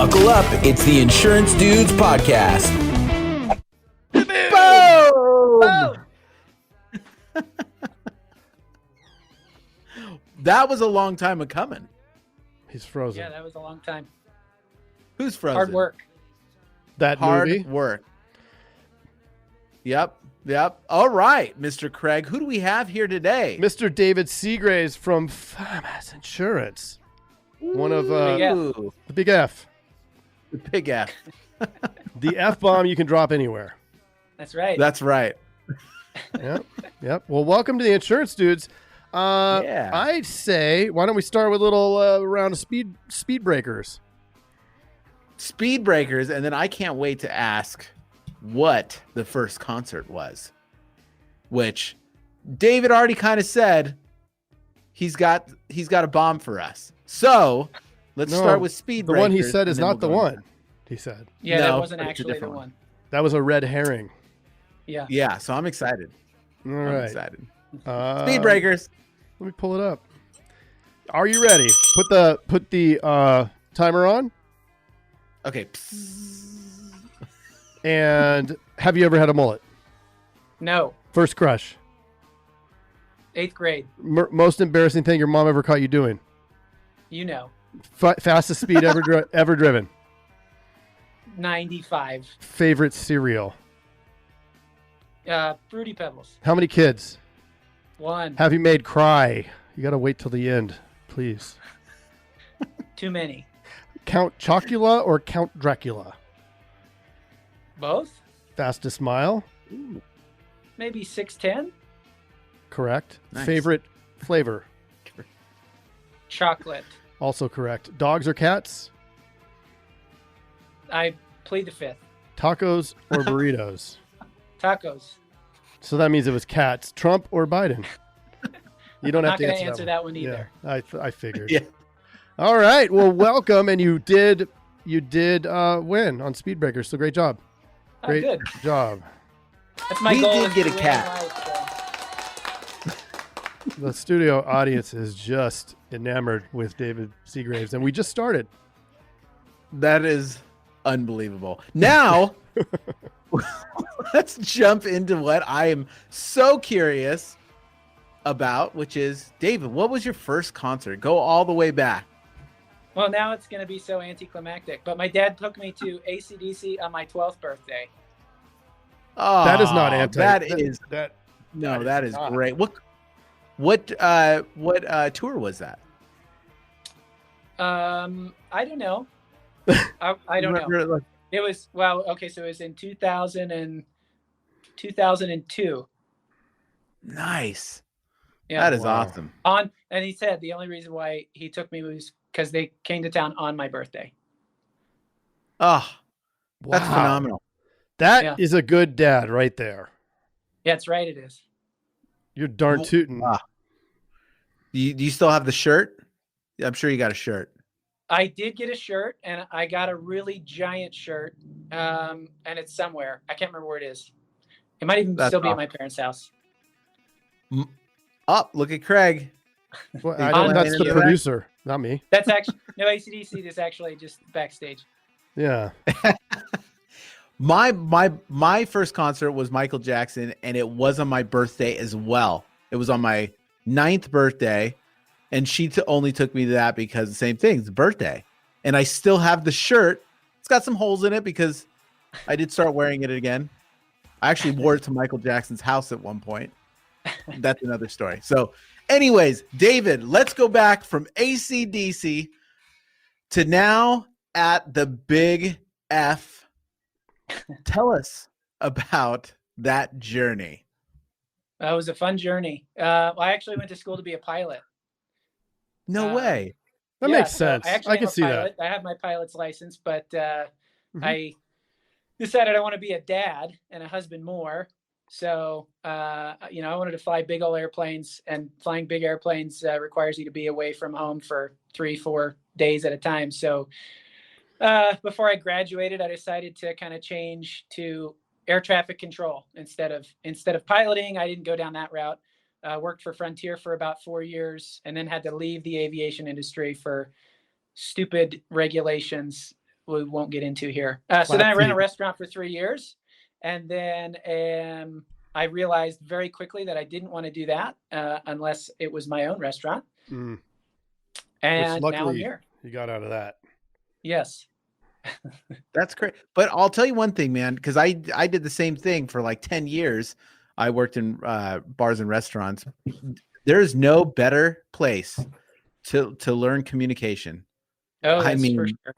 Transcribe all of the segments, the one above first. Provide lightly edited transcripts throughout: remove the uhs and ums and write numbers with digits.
Buckle up, it's the Insurance Dudes Podcast. Boom! That was a long time coming. He's frozen. Yeah, that was a long time. Who's frozen? Hard work. That Hard movie. work. Yep. All right, Mr. Craig. Who do we have here today? Mr. David Seagraves from Farmers Insurance. One of Ooh, the Big F. the Big F. The F-bomb you can drop anywhere. That's right. That's right. Yep. Well, welcome to the Insurance Dudes. Yeah. I'd say, why don't we start with a little round of speed breakers? Speed breakers, and then I can't wait to ask what the first concert was, which David already kind of said he's got a bomb for us. So let's start with speed The breakers. one he said is and then not the we'll go one. He said yeah, No, that wasn't but it's a actually the different one. that was a red herring. Yeah. Yeah, so I'm excited. All I'm right. excited. Uh, Speed breakers. Let me pull it up. Are you ready? Put the timer on. Okay. And have you ever had a mullet? No. First crush. 8th grade. Most embarrassing thing your mom ever caught you doing? You know. Fastest speed ever ever driven. 95. Favorite cereal. Fruity Pebbles. How many kids? 1. Have you made cry? You got to wait till the end, please. Too many. Count Chocula or Count Dracula? Both? Fastest mile? Maybe 6'10". Correct. Nice. Favorite flavor? Chocolate. Also correct. Dogs or cats? I plead the 5th. Tacos or burritos? Tacos. So that means it was cats. Trump or Biden? You don't I'm have not to going to answer answer that one either. Yeah, I figured. Yeah. All right. Well, welcome, and you did win on Speed Breakers. So great job. Oh, Great good. job. That's my We goal. did is get to a win cat. in life, The studio audience is just enamored with David Seagraves, and we just started. That is unbelievable. Now, let's jump into what I am so curious about, which is, David, what was your first concert? Go all the way back. Well, now it's going to be so anticlimactic, but my dad took me to AC/DC on my 12th birthday. Oh, That is not anti. That is that. no. that That is is not. great. What tour was that? I don't know. I don't know. Remember, like, It was, well, okay, so it was in 2002. nice. Yeah. That is Wow. awesome. And he said the only reason why he took me was because they came to town on my birthday. Oh, that's Wow. phenomenal. That is a good dad right there. Yeah, that's right, it is. You're darn Well, tootin'. wow. Do you still have the shirt? I'm sure you got a shirt. I did get a shirt, and I got a really giant shirt, and it's somewhere. I can't remember where it is. It might even That's still be at awesome. my parents' house. Oh, look at Craig. Well, Did I you know want that's any the of that? producer, not me. That's actually, no, AC/DC is actually just backstage. Yeah. My first concert was Michael Jackson, and it was on my birthday as well. It was on my 9th birthday, and she only took me to that because the same thing, it's a birthday. And I still have the shirt. It's got some holes in it because I did start wearing it again. I actually wore it to Michael Jackson's house at one point. That's another story. So anyways, David, let's go back from AC/DC to now at the Big F. Tell us about that journey. It was a fun journey. I actually went to school to be a pilot. No way. That Yeah, makes so sense. I am can a see pilot. that. I have my pilot's license, but Mhm. I decided I want to be a dad and a husband more. So, I wanted to fly big old airplanes, and flying big airplanes requires you to be away from home for 3-4 days at a time. So before I graduated, I decided to kind of change to air traffic control instead of piloting. I didn't go down that route. Worked for Frontier for about 4 years, and then had to leave the aviation industry for stupid regulations we won't get into here. So then I ran a restaurant for 3 years, and then I realized very quickly that I didn't want to do that unless it was my own restaurant. Mm. And now I'm here. You got out of that. Yes. That's great. But I'll tell you one thing, man, because I did the same thing for like 10 years. I worked in bars and restaurants. There's no better place to learn communication. Oh, I mean, for sure.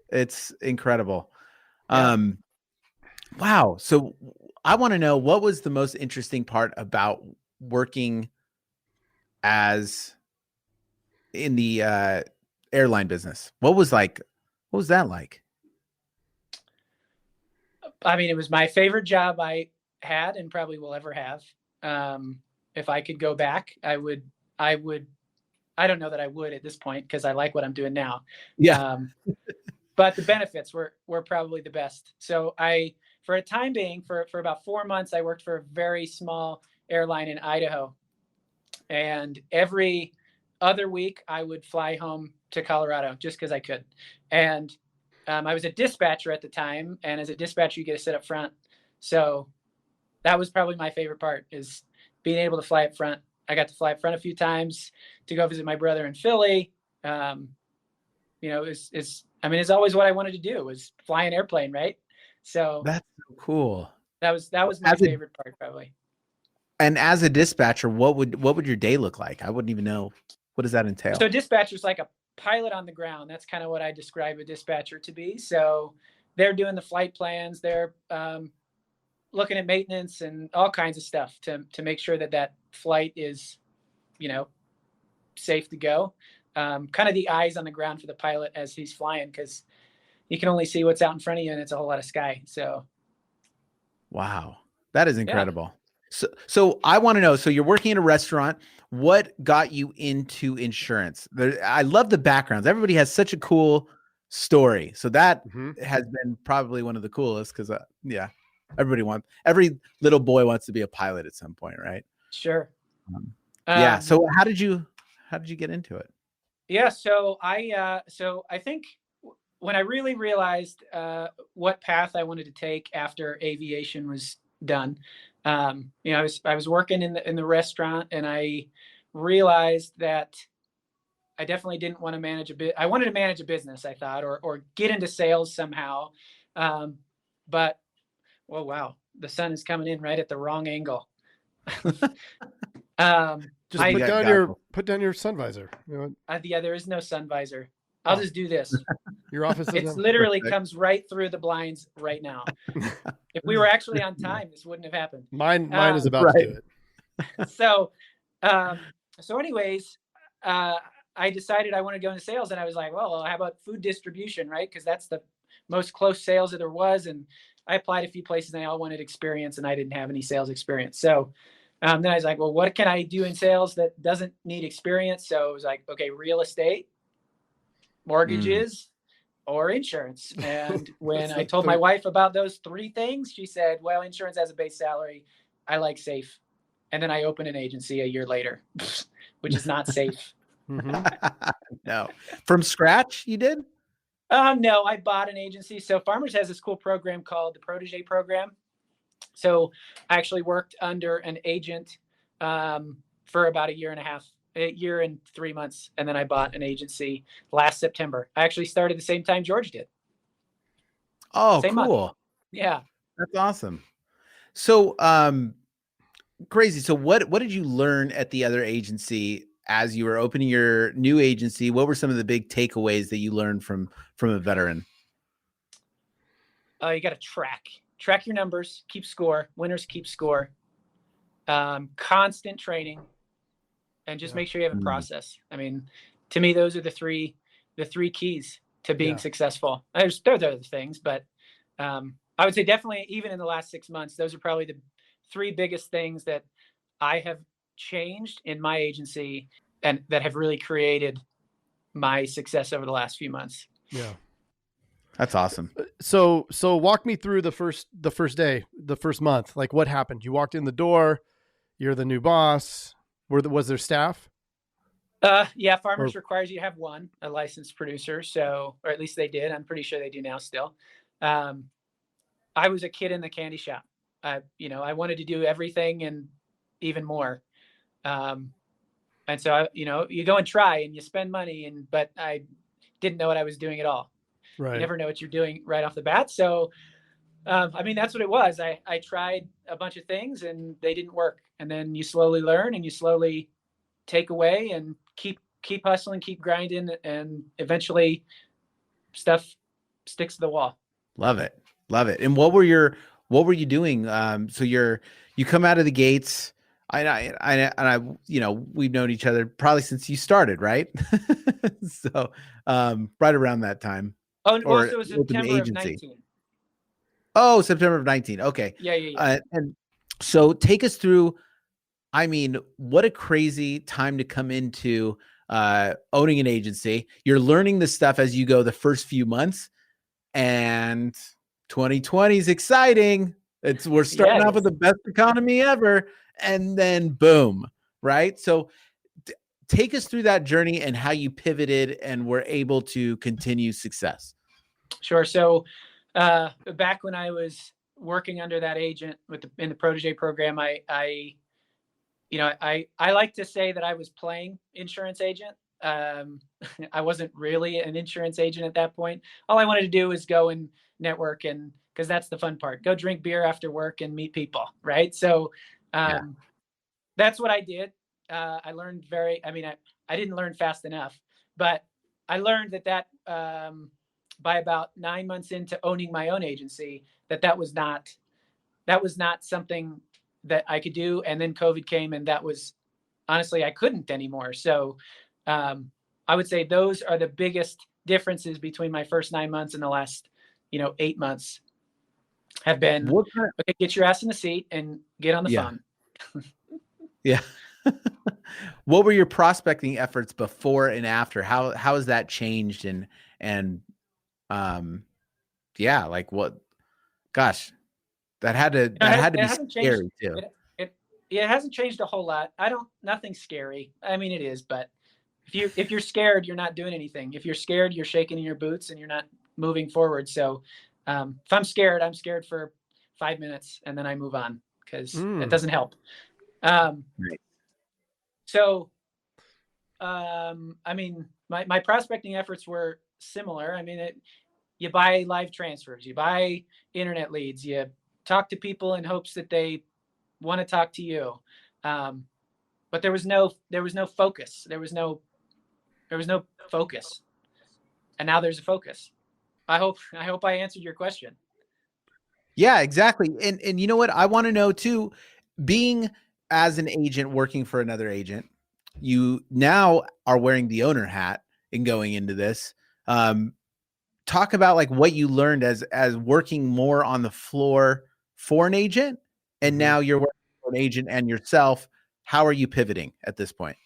It's incredible. Yeah. Wow. So I want to know, what was the most interesting part about working in the airline business? What was that like? I mean, it was my favorite job I had and probably will ever have. If I could go back, I would. I don't know that I would at this point because I like what I'm doing now. Yeah. But the benefits were probably the best. So for a time being, for about 4 months, I worked for a very small airline in Idaho. And every other week I would fly home to Colorado just because I could. And I was a dispatcher at the time. And as a dispatcher, you get to sit up front. So that was probably my favorite part, is being able to fly up front. I got to fly up front a few times to go visit my brother in Philly. It's always what I wanted to do, was fly an airplane, right? So that's so cool. That was my favorite part, probably. And as a dispatcher, what would your day look like? I wouldn't even know. What does that entail? So dispatcher's like a pilot on the ground. That's kind of what I describe a dispatcher to be. So they're doing the flight plans. They're looking at maintenance and all kinds of stuff to make sure that flight is, safe to go. Kind of the eyes on the ground for the pilot as he's flying, because you can only see what's out in front of you, and it's a whole lot of sky. So, wow, that is incredible. Yeah. So I want to know. So you're working in a restaurant. What got you into insurance? I love the backgrounds. Everybody has such a cool story. So that has been probably one of the coolest, because every little boy wants to be a pilot at some point, right? Sure. So how did you get into it? Yeah. So I think when I really realized what path I wanted to take after aviation was done, I was working in the restaurant, and I realized that I definitely didn't want to manage I wanted to manage a business, I thought, or get into sales somehow. But, oh, wow, the sun is coming in right at the wrong angle. Put down your sun visor. There is no sun visor. I'll just do this. Your office. It literally comes right through the blinds right now. If we were actually on time, this wouldn't have happened. Mine is about to do it. So anyways, I decided I wanted to go into sales, and I was like, well, how about food distribution, right? Because that's the most close sales that there was. And I applied a few places, and they all wanted experience, and I didn't have any sales experience. So then I was like, well, what can I do in sales that doesn't need experience? So it was like, okay, real estate, mortgages, or insurance. And when I told my wife about those 3 things, she said, well, insurance has a base salary. I like safe. And then I opened an agency a year later, which is not safe. No. From scratch, you did? No, I bought an agency. So Farmers has this cool program called the Protege Program. So I actually worked under an agent for about a year and 3 months. And then I bought an agency last September. I actually started the same time George did. Oh, same cool. Month. Yeah. That's awesome. So, crazy. So what did you learn at the other agency as you were opening your new agency? What were some of the big takeaways that you learned from a veteran? You got to track your numbers, keep score. Winners keep score. Constant training, and just make sure you have a process. I mean, to me, those are the three keys to being successful. There's other things, but I would say definitely, even in the last 6 months, those are probably the 3 biggest things that I have changed in my agency and that have really created my success over the last few months. Yeah. That's awesome. So walk me through the first day, the first month. Like, what happened? You walked in the door, you're the new boss. Was there staff? Yeah, Or Farmers requires you to have a licensed producer. So, or at least they did. I'm pretty sure they do now still. Um, I was a kid in the candy shop. I wanted to do everything and even more. And so, you go and try and you spend money, but I didn't know what I was doing at all. You right. never know what you're doing right off the bat. So, that's what it was. I tried a bunch of things and they didn't work. And then you slowly learn and you slowly take away and keep hustling, keep grinding, and eventually stuff sticks to the wall. Love it. Love it. And what were you doing? So you come out of the gates. I we've known each other probably since you started, right? So, right around that time. Oh, well, or so it was opened the September of agency. 19. Oh, September of 19. Okay. Yeah. And so take us through, I mean, what a crazy time to come into owning an agency. You're learning this stuff as you go the first few months, and 2020 is exciting. We're starting off with the best economy ever, and then boom, right? So take us through that journey and how you pivoted and were able to continue success. Sure. So back when I was working under that agent in the protege program, I like to say that I was playing insurance agent. I wasn't really an insurance agent at that point. All I wanted to do was go and network, and because that's the fun part, go drink beer after work and meet people. Right. So that's what I did. I learned I didn't learn fast enough, but I learned that by about 9 months into owning my own agency, that was not something that I could do. And then COVID came, and that was honestly, I couldn't anymore. So I would say those are the biggest differences between my first 9 months and the last, 8 months have been, okay, get your ass in the seat and get on the phone. Yeah. What were your prospecting efforts before and after? How has that changed? Like what, gosh, that had to be scary too. It hasn't changed a whole lot. Nothing scary. I mean, it is, but if you're scared, you're not doing anything. If you're scared, you're shaking in your boots and you're not moving forward. So if I'm scared for 5 minutes and then I move on, because it doesn't help. Right. So, my prospecting efforts were similar. You buy live transfers, you buy internet leads, you talk to people in hopes that they want to talk to you. But there was no focus. There was no focus. And now there's a focus. I hope I answered your question. Yeah, exactly. And you know what? I want to know too, being as an agent working for another agent, you now are wearing the owner hat and going into this. Talk about like what you learned as working more on the floor for an agent, and now you're working for an agent and yourself. How are you pivoting at this point?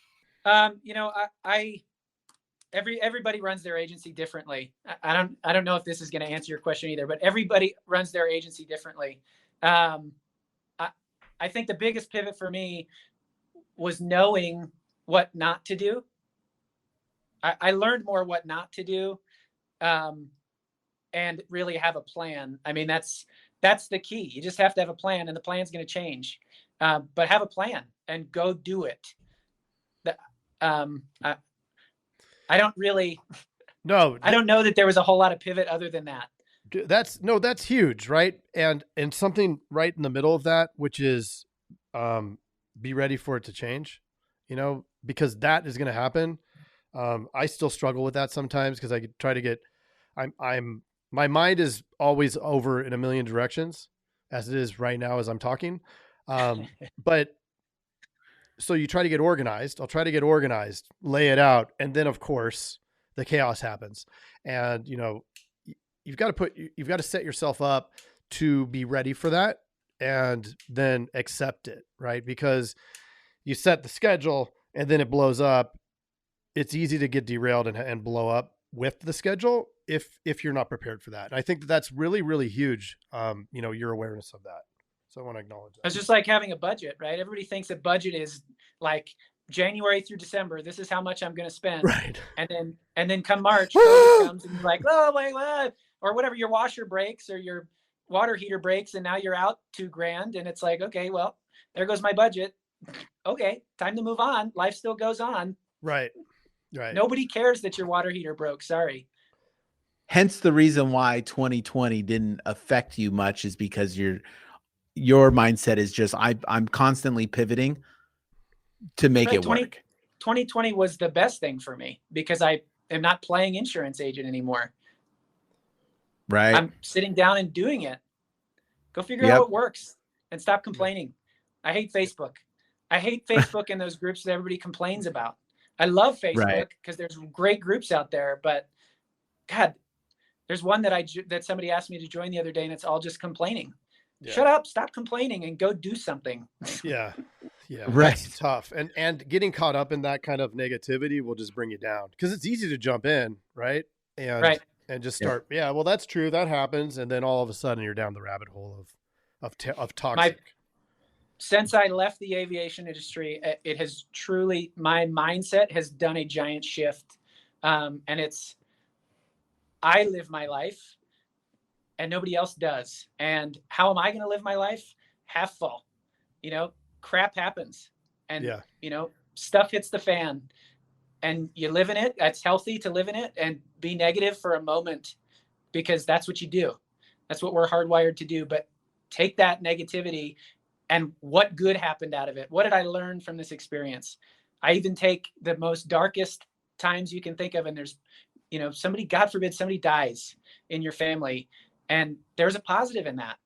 Everybody runs their agency differently. I don't know if this is going to answer your question either, but everybody runs their agency differently. I think the biggest pivot for me was knowing what not to do. I learned more what not to do, and really have a plan. That's the key. You just have to have a plan, and the plan's going to change. But have a plan and go do it. I don't know that there was a whole lot of pivot other than that. That's huge, right? And something right in the middle of that, which is be ready for it to change, because that is going to happen. I still struggle with that sometimes, because I try to get, my mind is always over in a million directions, as it is right now as I'm talking. But so you try to get organized. I'll try to get organized, lay it out. And then of course the chaos happens, and you've got to set yourself up to be ready for that, and then accept it, right? Because you set the schedule and then it blows up. It's easy to get derailed and blow up with the schedule if you're not prepared for that. And I think that's really, really huge. Your awareness of that. So I want to acknowledge that. It's just like having a budget, right? Everybody thinks a budget is like January through December, this is how much I'm going to spend. Right. And then come March, COVID comes and you're like, oh, wait, what? Or whatever, your washer breaks or your water heater breaks and now you're out $2,000. And it's like, okay, well, there goes my budget. Okay, time to move on. Life still goes on. Right. Right. Nobody cares that your water heater broke. Sorry. Hence the reason why 2020 didn't affect you much is because your mindset is just, I'm constantly pivoting to make it work. 2020 was the best thing for me because I am not playing insurance agent anymore. Right. I'm sitting down and doing it. Go figure out what works and stop complaining. I hate Facebook. I hate Facebook and those groups that everybody complains about. I love Facebook because there's great groups out there, but God, there's one that somebody asked me to join the other day and it's all just complaining. Yeah. Shut up, stop complaining and go do something. Yeah. Yeah. Right. That's tough. And getting caught up in that kind of negativity will just bring you down because it's easy to jump in. Right. And just start. Yeah. Well, that's true. That happens. And then all of a sudden you're down the rabbit hole of toxic. Since I left the aviation industry, it has truly, my mindset has done a giant shift. And I live my life and nobody else does. And how am I going to live my life? Half full, crap happens and, stuff hits the fan and you live in it. It's healthy to live in it and be negative for a moment because that's what you do. That's what we're hardwired to do. But take that negativity and what good happened out of it? What did I learn from this experience? I even take the most darkest times you can think of. And there's, somebody, God forbid, somebody dies in your family. And there's a positive in that,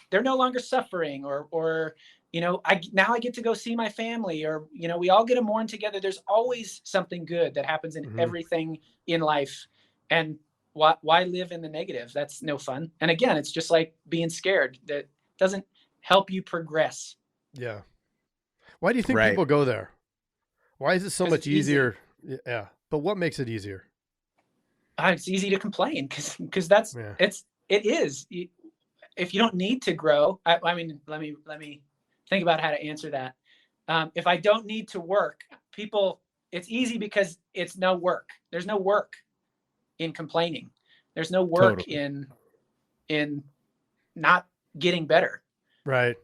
they're no longer suffering or, now I get to go see my family or, we all get to mourn together. There's always something good that happens in everything in life. And why live in the negative? That's no fun. And again, it's just like being scared. That doesn't help you progress. Yeah. Why do you think people go there? Why is it so much easier? Yeah. But what makes it easier? It's easy to complain because that's, it is. If you don't need to grow, I mean, let me think about how to answer that. If I don't need to work, it's easy because it's no work. There's no work in complaining. There's no work in not getting better. Right.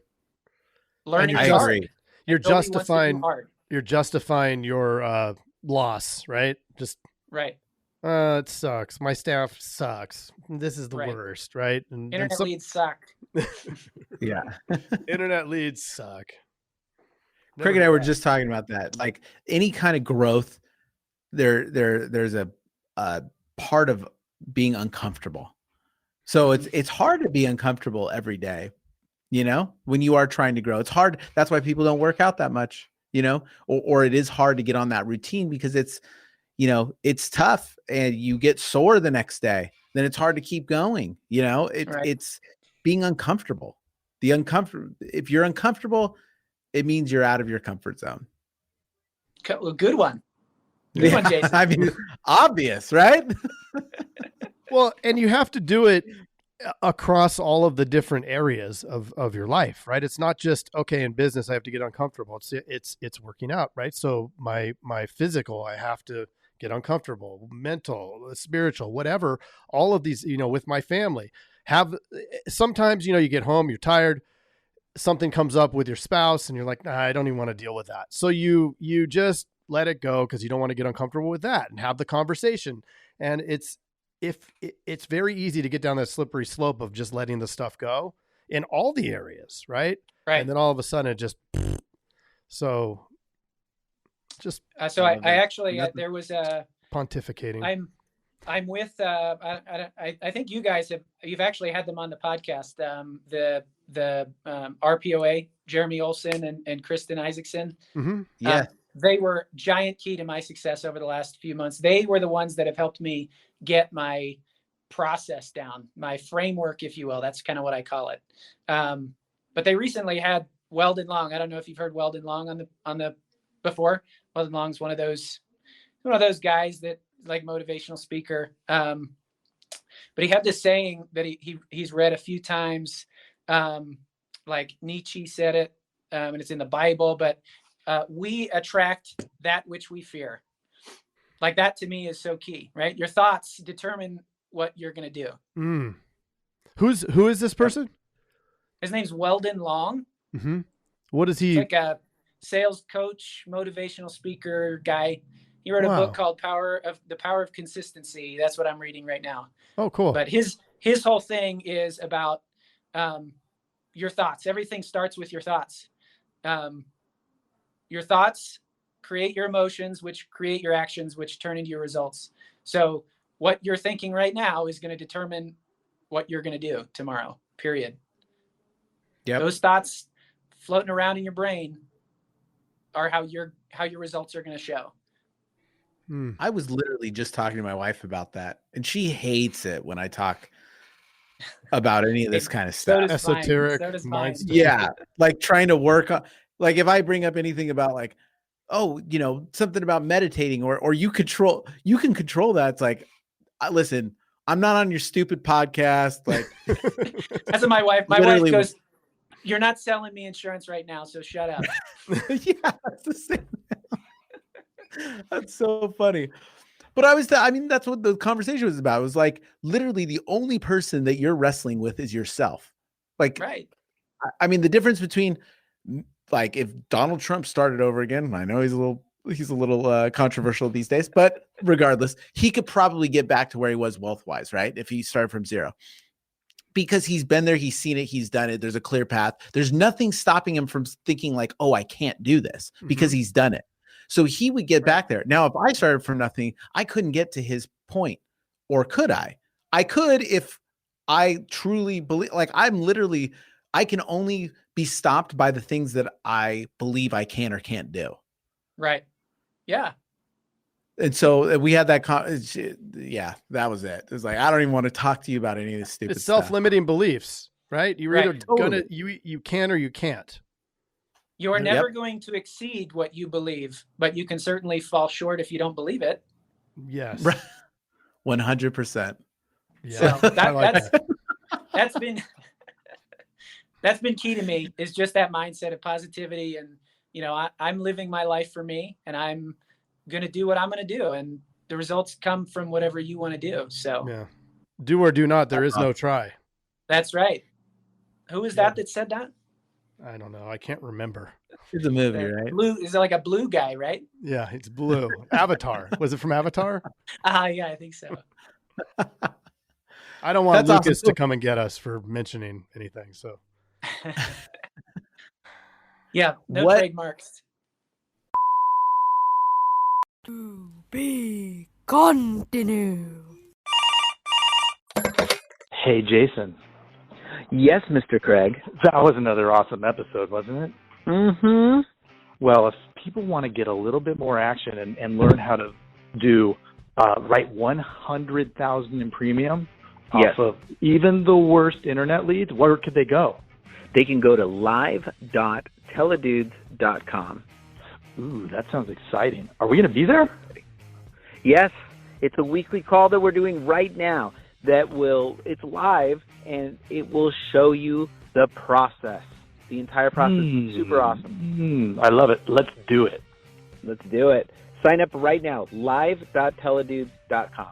Learning. I agree. You're justifying your loss, right? Just right. It sucks. My staff sucks. This is the worst, right? And internet leads suck. Yeah. Internet leads suck. Craig and I were just talking about that. Like any kind of growth, there's a part of being uncomfortable. So it's hard to be uncomfortable every day, when you are trying to grow. It's hard. That's why people don't work out that much, or it is hard to get on that routine because it's tough and you get sore the next day. Then it's hard to keep going. It's being uncomfortable. If you're uncomfortable, it means you're out of your comfort zone. Well, good one. Good one, Jason. I mean, obvious, right? Well, and you have to do it across all of the different areas of your life, right? It's not just, okay, in business, I have to get uncomfortable. It's working out, right? So my physical, I have to get uncomfortable, mental, spiritual, whatever, all of these, with my family sometimes, you get home, you're tired, something comes up with your spouse and you're like, nah, I don't even want to deal with that. So you just let it go because you don't want to get uncomfortable with that and have the conversation. And it's very easy to get down that slippery slope of just letting the stuff go in all the areas. Right. Right. And then all of a sudden it just, so I actually, there was a pontificating. I'm with, I think you guys you've actually had them on the podcast. The RPOA, Jeremy Olson and Kristen Isaacson. Mm-hmm. Yeah. They were giant key to my success over the last few months. They were the ones that have helped me get my process down, my framework, if you will. That's kind of what I call it. But they recently had Weldon Long. I don't know if you've heard Weldon Long on the before. Weldon Long's one of those guys that like motivational speaker. But he had this saying that he's read a few times. Like Nietzsche said it, and it's in the Bible, but we attract that which we fear. Like that to me is so key, right? Your thoughts determine what you're going to do. Who is this person? His name's Weldon Long. Mm-hmm. What is he? He's like a sales coach, motivational speaker guy. He wrote a book called The Power of Consistency. That's what I'm reading right now. Oh, cool. But his whole thing is about your thoughts. Everything starts with your thoughts. Your thoughts create your emotions, which create your actions, which turn into your results. So what you're thinking right now is going to determine what you're going to do tomorrow, period. Yep. Those thoughts floating around in your brain are how your results are going to show. I was literally just talking to my wife about that, and she hates it when I talk about any of this kind of stuff. Esoteric mind stuff. Yeah, like trying to work on, like if I bring up anything about like, oh, you know, something about meditating or you can control that. It's like, listen, I'm not on your stupid podcast. Like that's what my wife goes, you're not selling me insurance right now, so shut up. Yeah, that's the same. That's so funny. But I mean, that's what the conversation was about. It was like literally the only person that you're wrestling with is yourself. Like, right. I mean, the difference between like if Donald Trump started over again, I know he's a little controversial these days, but regardless, he could probably get back to where he was wealth-wise, right? If he started from zero. Because he's been there, he's seen it, he's done it. There's a clear path. There's nothing stopping him from thinking like, oh, I can't do this because he's done it. So he would get back there. Now, if I started from nothing, I couldn't get to his point. Or could I? I could if I truly believe, like I can only be stopped by the things that I believe I can or can't do. Right. Yeah. And so we had that. Yeah, that was it. It was like, I don't even want to talk to you about any of this stupid stuff. It's self-limiting beliefs, right? You're either Totally. you can or you can't. You are never going to exceed what you believe, but you can certainly fall short if you don't believe it. Yes. 100%. Yeah. So that's been key to me, is just that mindset of positivity. And, you know, I'm living my life for me, and I'm going to do what I'm going to do. And the results come from whatever you want to do. So yeah, do or do not. There is no try. That's right. Who was that said that? I don't know. I can't remember. It's a movie, right? Blue is like a blue guy, right? Yeah, it's blue. Avatar. Was it from Avatar? Yeah, I think so. I don't want That's Lucas awesome. to come and get us for mentioning anything. So yeah, no What? trademarks. To be continue. Hey, Jason. Yes, Mr. Craig. That was another awesome episode, wasn't it? Mm-hmm. Well, if people want to get a little bit more action and learn how to write 100,000 in premium Yes. off of even the worst internet leads, where could they go? They can go to live.teledudes.com. Ooh, that sounds exciting. Are we going to be there? Yes, it's a weekly call that we're doing right now it's live, and it will show you the process. The entire process is super awesome. I love it. Let's do it. Let's do it. Sign up right now, live.teledudes.com.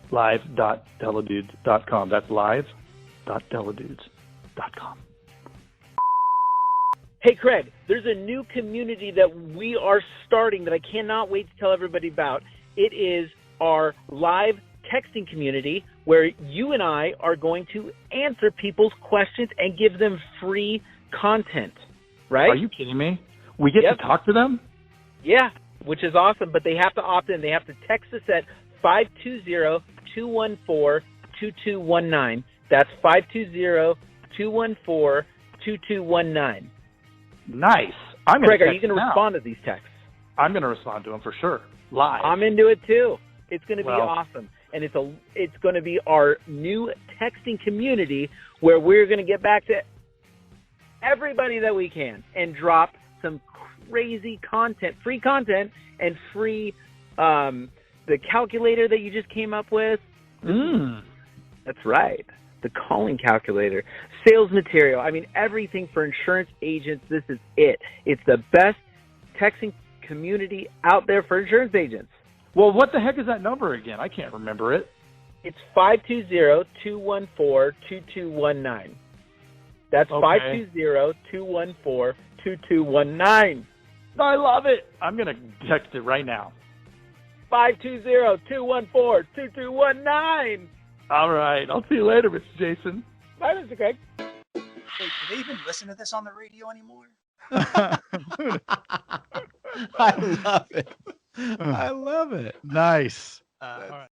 Live.teledudes.com. That's live.teledudes.com. Hey, Craig, there's a new community that we are starting that I cannot wait to tell everybody about. It is our live texting community where you and I are going to answer people's questions and give them free content, right? Are you kidding me? We get to talk to them? Yeah, which is awesome, but they have to opt in. They have to text us at 520-214-2219. That's 520-214-2219. Nice. Craig, are you going to respond to these texts? I'm going to respond to them for sure. Live. I'm into it too. It's going to be awesome. And it's going to be our new texting community where we're going to get back to everybody that we can and drop some crazy content, free content, and free the calculator that you just came up with. That's right. The calling calculator, sales material. I mean, everything for insurance agents. This is it. It's the best texting community out there for insurance agents. Well, what the heck is that number again? I can't remember it. It's 520-214-2219. That's Okay. 520-214-2219. I love it. I'm going to text it right now. 520-214-2219. All right. I'll see you later, Mr. Jason. Bye, Mr. Craig. Wait, do they even listen to this on the radio anymore? I love it. I love it. Nice. All right.